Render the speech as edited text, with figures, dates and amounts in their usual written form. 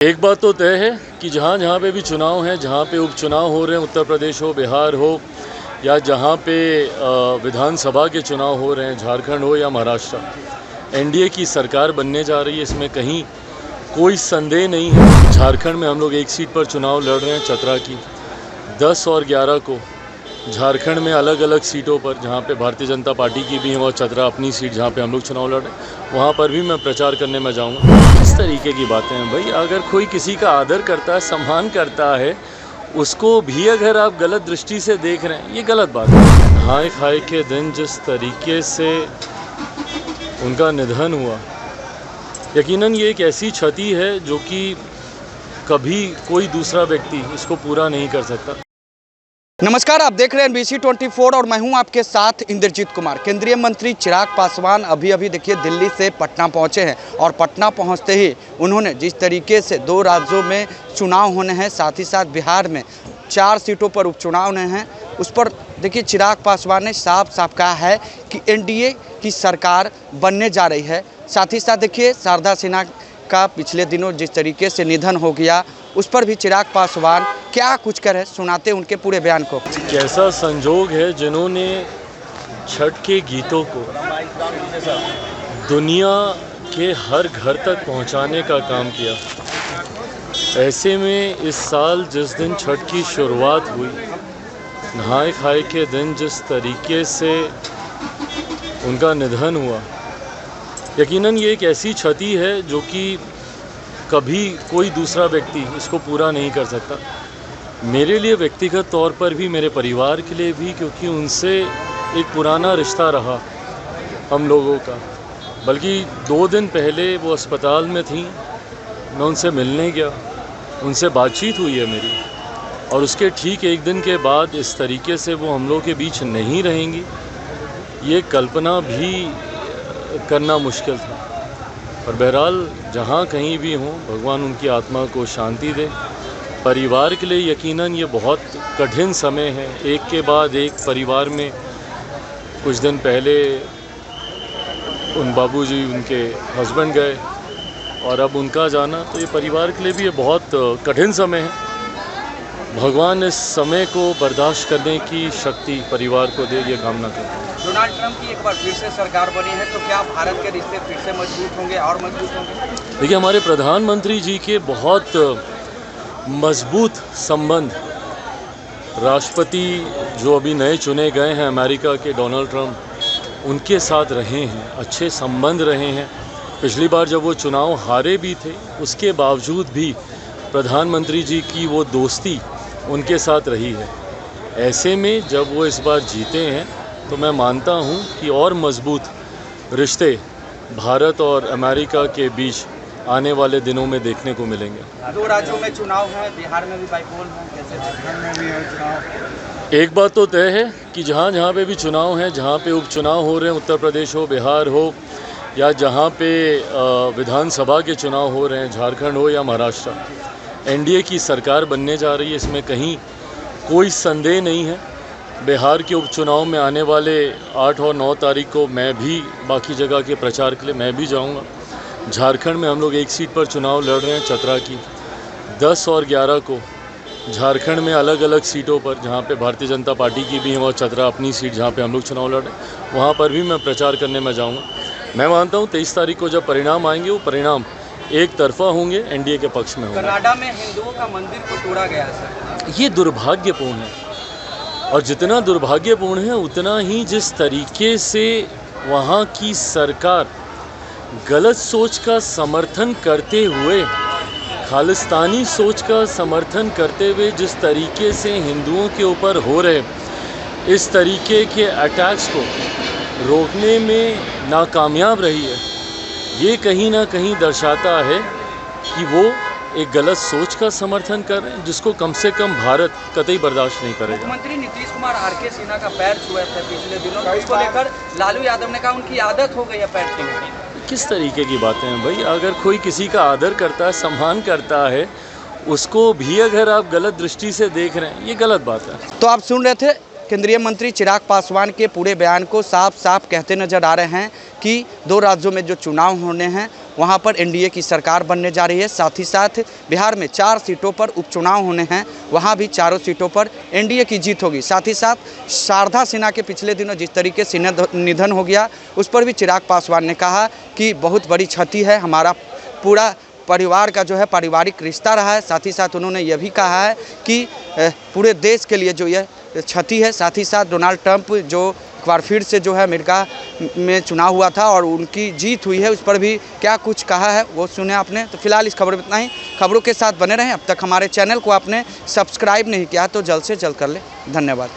एक बात तो तय है कि जहाँ जहाँ पे भी चुनाव हैं, जहाँ पे उपचुनाव हो रहे हैं, उत्तर प्रदेश हो, बिहार हो, या जहाँ पे विधानसभा के चुनाव हो रहे हैं, झारखंड हो या महाराष्ट्र, एनडीए की सरकार बनने जा रही है, इसमें कहीं कोई संदेह नहीं है। झारखंड में हम लोग एक सीट पर चुनाव लड़ रहे हैं, चतरा की। 10 और 11 को झारखंड में अलग अलग सीटों पर, जहाँ पे भारतीय जनता पार्टी की भी है और चतरा अपनी सीट जहाँ पे हम लोग चुनाव लड़ रहे हैं, वहाँ पर भी मैं प्रचार करने में जाऊँगा। इस तरीके की बातें हैं भाई। अगर कोई किसी का आदर करता है, सम्मान करता है, उसको भी अगर आप गलत दृष्टि से देख रहे हैं, ये गलत बात है। नहाय खाए के दिन जिस तरीके से उनका निधन हुआ, यकीनन ये एक ऐसी क्षति है जो कि कभी कोई दूसरा व्यक्ति इसको पूरा नहीं कर सकता। नमस्कार, आप देख रहे हैं BC24 और मैं हूं आपके साथ इंद्रजीत कुमार। केंद्रीय मंत्री चिराग पासवान अभी देखिए दिल्ली से पटना पहुंचे हैं और पटना पहुंचते ही उन्होंने जिस तरीके से 2 राज्यों में चुनाव होने हैं, साथ ही साथ बिहार में 4 सीटों पर उपचुनाव होने हैं, उस पर देखिए चिराग पासवान ने साफ कहा है कि एनडीए की सरकार बनने जा रही है। साथ ही साथ देखिए शारदा सिन्हा का पिछले दिनों जिस तरीके से निधन हो गया, उस पर भी चिराग पासवान क्या कुछ करें, सुनाते उनके पूरे बयान को। कैसा संजोग है जिन्होंने छठ के गीतों को दुनिया के हर घर तक पहुंचाने का काम किया। ऐसे में इस साल जिस दिन छठ की शुरुआत हुई, नहाय खाए के दिन जिस तरीके से उनका निधन हुआ, यकीनन ये एक ऐसी क्षति है जो कि कभी कोई दूसरा व्यक्ति इसको पूरा नहीं कर सकता। मेरे लिए व्यक्तिगत तौर पर भी, मेरे परिवार के लिए भी, क्योंकि उनसे एक पुराना रिश्ता रहा हम लोगों का। बल्कि 2 दिन पहले वो अस्पताल में थी, मैं उनसे मिलने गया, उनसे बातचीत हुई है मेरी, और उसके ठीक 1 दिन के बाद इस तरीके से वो हम लोगों के बीच नहीं रहेंगी, ये कल्पना भी करना मुश्किल था। पर बहरहाल जहाँ कहीं भी हों, भगवान उनकी आत्मा को शांति दे। परिवार के लिए यकीनन ये बहुत कठिन समय है। एक के बाद एक परिवार में कुछ दिन पहले उन बाबूजी, उनके हस्बैंड गए, और अब उनका जाना, तो ये परिवार के लिए भी ये बहुत कठिन समय है। भगवान इस समय को बर्दाश्त करने की शक्ति परिवार को दे, ये कामना करते हैं। डोनाल्ड ट्रंप की एक बार फिर से सरकार बनी है, तो क्या भारत के रिश्ते फिर से मजबूत होंगे और मजबूत होंगे? देखिए, हमारे प्रधानमंत्री जी के बहुत मजबूत संबंध, राष्ट्रपति जो अभी नए चुने गए हैं अमेरिका के, डोनाल्ड ट्रंप, उनके साथ रहे हैं, अच्छे संबंध रहे हैं। पिछली बार जब वो चुनाव हारे भी थे, उसके बावजूद भी प्रधानमंत्री जी की वो दोस्ती उनके साथ रही है। ऐसे में जब वो इस बार जीते हैं, तो मैं मानता हूं कि और मजबूत रिश्ते भारत और अमेरिका के बीच आने वाले दिनों में देखने को मिलेंगे। 2 राज्यों में चुनाव है, बिहार में भी बाइपोल है, कैसे झारखंड में भी है चुनाव? एक बात तो तय है कि जहाँ जहाँ पे भी चुनाव हैं, जहाँ पे उपचुनाव हो रहे हैं, उत्तर प्रदेश हो, बिहार हो, या जहाँ पे विधानसभा के चुनाव हो रहे हैं, झारखंड हो या महाराष्ट्र, एनडीए की सरकार बनने जा रही है, इसमें कहीं कोई संदेह नहीं है। बिहार के उपचुनाव में आने वाले 8 और 9 तारीख को मैं भी बाकी जगह के प्रचार के लिए मैं भी जाऊंगा। झारखंड में हम लोग एक सीट पर चुनाव लड़ रहे हैं, चतरा की। 10 और 11 को झारखंड में अलग अलग सीटों पर, जहाँ पे भारतीय जनता पार्टी की भी है और चतरा अपनी सीट जहाँ पे हम लोग चुनाव लड़ रहे हैं, वहाँ पर भी मैं प्रचार करने में जाऊँगा। मैं मानता हूँ 23 तारीख को जब परिणाम आएंगे, वो परिणाम एक तरफा होंगे, एनडीए के पक्ष में होंगे। कनाडा में हिंदुओं का मंदिर को तोड़ा गया है, ये दुर्भाग्यपूर्ण है, और जितना दुर्भाग्यपूर्ण है उतना ही जिस तरीके से वहाँ की सरकार गलत सोच का समर्थन करते हुए, खालिस्तानी सोच का समर्थन करते हुए जिस तरीके से हिंदुओं के ऊपर हो रहे इस तरीके के अटैक्स को रोकने में नाकामयाब रही है, ये कहीं ना कहीं दर्शाता है कि वो एक गलत सोच का समर्थन कर रहे हैं, जिसको कम से कम भारत कतई बर्दाश्त नहीं करेगा। मुख्यमंत्री नीतीश कुमार RK सिन्हा का पैर छुए थे पिछले दिनों, उसको लेकर लालू यादव ने कहा उनकी आदत हो गई है पैर छूने की। किस तरीके की बातें हैं भाई? अगर कोई किसी का आदर करता है, सम्मान करता है, उसको भी अगर आप गलत दृष्टि से देख रहे हैं, ये गलत बात है। तो आप सुन रहे थे केंद्रीय मंत्री चिराग पासवान के पूरे बयान को। साफ कहते नजर आ रहे हैं कि 2 राज्यों में जो चुनाव होने हैं वहाँ पर एनडीए की सरकार बनने जा रही है। साथ ही साथ बिहार में 4 सीटों पर उपचुनाव होने हैं, वहाँ भी चारों सीटों पर एनडीए की जीत होगी। साथ ही साथ शारदा सिन्हा के पिछले दिनों जिस तरीके से निधन हो गया, उस पर भी चिराग पासवान ने कहा कि बहुत बड़ी क्षति है, हमारा पूरा परिवार का जो है पारिवारिक रिश्ता रहा है। साथ ही साथ उन्होंने यह भी कहा है कि पूरे देश के लिए जो यह क्षति है। साथ ही साथ डोनाल्ड ट्रंप जो एक बार फिर से जो है अमेरिका में चुनाव हुआ था और उनकी जीत हुई है, उस पर भी क्या कुछ कहा है वो सुने आपने। तो फिलहाल इस खबर में इतना ही। खबरों के साथ बने रहें। अब तक हमारे चैनल को आपने सब्सक्राइब नहीं किया तो जल्द से जल्द कर ले। धन्यवाद।